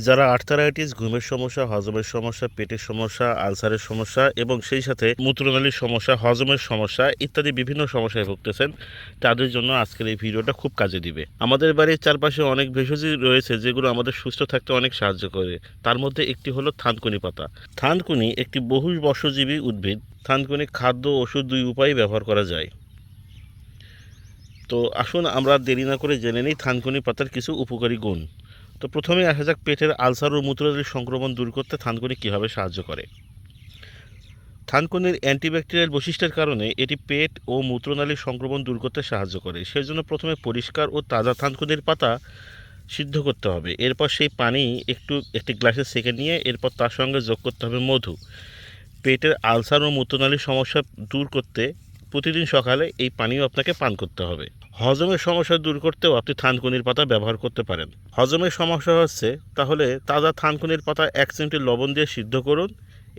যারা আর্থারাইটিস, ঘুমের সমস্যা, হজমের সমস্যা, পেটের সমস্যা, আলসারের সমস্যা এবং সেই সাথে মূত্রনালীর সমস্যা, হজমের সমস্যা ইত্যাদি বিভিন্ন সমস্যায় ভুগতেছেন, তাদের জন্য আজকের এই ভিডিওটা খুব কাজে দিবে। আমাদের বাড়ির চারপাশে অনেক ভেষজ রয়েছে যেগুলো আমাদের সুস্থ থাকতে অনেক সাহায্য করে। তার মধ্যে একটি হলো থানকুনি পাতা। থানকুনি একটি বহুবর্ষজীবী উদ্ভিদ। থানকুনি খাদ্য, ওষুধ দুই উপায়ে ব্যবহার করা যায়। তো আসুন আমরা দেরি না করে জেনে নিই থানকুনি পাতার কিছু উপকারী গুণ। তো প্রথমে আসা যাক পেটের আলসার ও মূত্রনালীর সংক্রমণ দূর করতে থানকুনি কীভাবে সাহায্য করে। থানকুনির অ্যান্টিব্যাকটেরিয়াল বৈশিষ্ট্যের কারণে এটি পেট ও মূত্রনালীর সংক্রমণ দূর করতে সাহায্য করে। সেই জন্য প্রথমে পরিষ্কার ও তাজা থানকুনির পাতা সিদ্ধ করতে হবে। এরপর সেই পানি একটি গ্লাসে সেঁকে নিয়ে এরপর তার সঙ্গে যোগ করতে হবে মধু। পেটের আলসার ও মূত্রনালীর সমস্যা দূর করতে প্রতিদিন সকালে এই পানীয় আপনাকে পান করতে হবে। হজমের সমস্যা দূর করতেও আপনি থানকুনির পাতা ব্যবহার করতে পারেন। হজমের সমস্যা হচ্ছে, তাহলে তাজা থানকুনির পাতা 1 চিমটি লবণ দিয়ে সিদ্ধ করুন।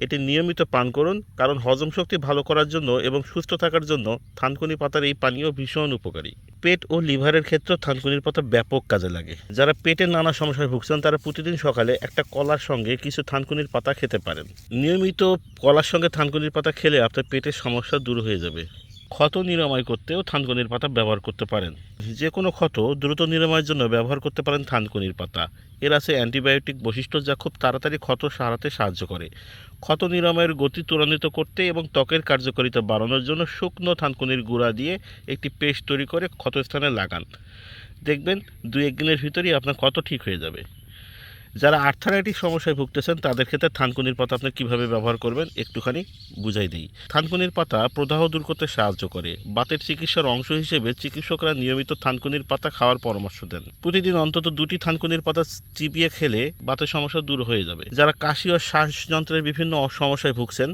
এটি নিয়মিত পান করুন, কারণ হজম শক্তি ভালো করার জন্য এবং সুস্থ থাকার জন্য থানকুনি পাতার এই পানীয় ভীষণ উপকারী। পেট ও লিভারের ক্ষেত্রে থানকুনির পাতা ব্যাপক কাজে লাগে। যারা পেটের নানা সমস্যায় ভুগছেন তারা প্রতিদিন সকালে একটা কলার সঙ্গে কিছু থানকুনির পাতা খেতে পারেন। নিয়মিত কলার সঙ্গে থানকুনির পাতা খেলে আপনার পেটের সমস্যা দূর হয়ে যাবে। ক্ষত নিরাময় করতেও থানকুনির পাতা ব্যবহার করতে পারেন। যে কোনো ক্ষত দ্রুত নিরাময়ের জন্য ব্যবহার করতে পারেন থানকুনির পাতা। এর আছে অ্যান্টিবায়োটিক বৈশিষ্ট্য যা খুব তাড়াতাড়ি ক্ষত সারাতে সাহায্য করে। ক্ষত নিরাময়ের গতি ত্বরান্বিত করতে এবং ত্বকের কার্যকারিতা বাড়ানোর জন্য শুকনো থানকুনির গুঁড়া দিয়ে একটি পেস্ট তৈরি করে ক্ষতস্থানে লাগান। দেখবেন 2-1 দিনের ভিতরেই আপনার ক্ষত ঠিক হয়ে যাবে। যারা আর্থারাইটিস সমস্যায় ভুগতেছেন তাদের ক্ষেত্রে থানকুনির পাতা আপনি কীভাবে ব্যবহার করবেন একটুখানি বুঝাই দিই। থানকুনির পাতা প্রদাহ দূর করতে সাহায্য করে। বাতের চিকিৎসার অংশ হিসেবে চিকিৎসকরা নিয়মিত থানকুনির পাতা খাওয়ার পরামর্শ দেন। প্রতিদিন অন্তত 2টি থানকুনির পাতা চিবিয়ে খেলে বাতের সমস্যা দূর হয়ে যাবে। যারা কাশি ও শ্বাসযন্ত্রের বিভিন্ন সমস্যায় ভুগছেন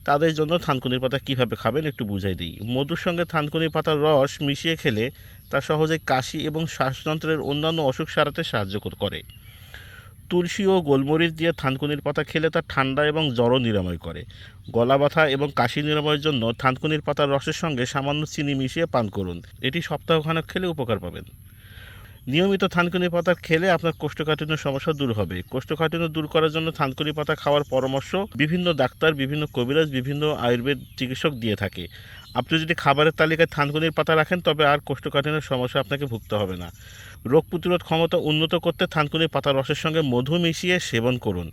তাদের জন্য থানকুনির পাতা কীভাবে খাবেন একটু বুঝাই দিই। মধুর সঙ্গে থানকুনির পাতার রস মিশিয়ে খেলে তা সহজেই কাশি এবং শ্বাসযন্ত্রের অন্যান্য অসুখ সারাতে সাহায্য করে। তুলসী ও গোলমরিচ দিয়ে থানকুনির পাতা খেলে তা ঠান্ডা এবং জ্বরও নিরাময় করে। গলা ব্যথা এবং কাশি নিরাময়ের জন্য থানকুনির পাতার রসের সঙ্গে সামান্য চিনি মিশিয়ে পান করুন। এটি সপ্তাহখানেক খেলে উপকার পাবেন। নিয়মিত থানকুনি পাতা খেলে আপনার কোষ্ঠকাঠিন্যের সমস্যা দূর হবে। কোষ্ঠকাঠিন্য দূর করার জন্য থানকুনি পাতা খাওয়ার পরামর্শ বিভিন্ন ডাক্তার, বিভিন্ন কবিরাজ, বিভিন্ন আয়ুর্বেদ চিকিৎসক দিয়ে থাকে। আপনি যদি খাবারের তালিকায় থানকুনির পাতা রাখেন তবে আর কোষ্ঠকাঠিন্যের সমস্যা আপনাকে ভুগতে হবে না। রোগ প্রতিরোধ ক্ষমতা উন্নত করতে থানকুনির পাতার রসের সঙ্গে মধু মিশিয়ে সেবন করুন।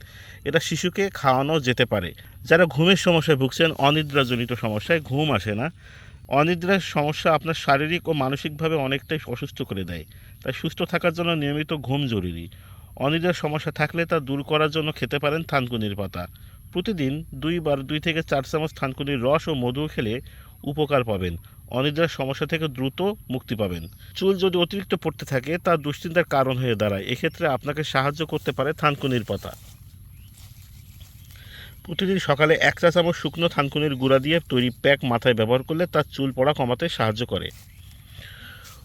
এটা শিশুকে খাওয়ানো যেতে পারে। যারা ঘুমের সমস্যায় ভুগছেন, অনিদ্রাজনিত সমস্যায় ঘুম আসে না, অনিদ্রার সমস্যা আপনার শারীরিক ও মানসিকভাবে অনেকটাই অসুস্থ করে দেয়, তাই সুস্থ থাকার জন্য নিয়মিত ঘুম জরুরি। অনিদ্রার সমস্যা থাকলে তা দূর করার জন্য খেতে পারেন থানকুনির পাতা। প্রতিদিন 2 থেকে 4 চামচ থানকুনির রস ও মধু খেলে উপকার পাবেন। অনিদ্রার সমস্যা থেকে দ্রুত মুক্তি পাবেন। চুল যদি অতিরিক্ত পড়তে থাকে তা দুশ্চিন্তার কারণ হয়ে দাঁড়ায়। এক্ষেত্রে আপনাকে সাহায্য করতে পারে থানকুনির পাতা। প্রতিদিন সকালে 1 চা চামচ শুকনো থানকুনির গুঁড়া দিয়ে তৈরি প্যাক মাথায় ব্যবহার করলে তার চুল পড়া কমাতে সাহায্য করে।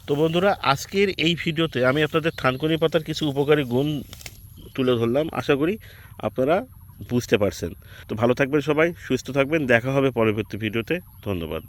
তো বন্ধুরা, আজকের এই ভিডিওতে আমি আপনাদের থানকুনি পাতার কিছু উপকারী গুণ তুলে ধরলাম। আশা করি আপনারা বুঝতে পারছেন। তো ভালো থাকবেন সবাই, সুস্থ থাকবেন। দেখা হবে পরবর্তী ভিডিওতে। ধন্যবাদ।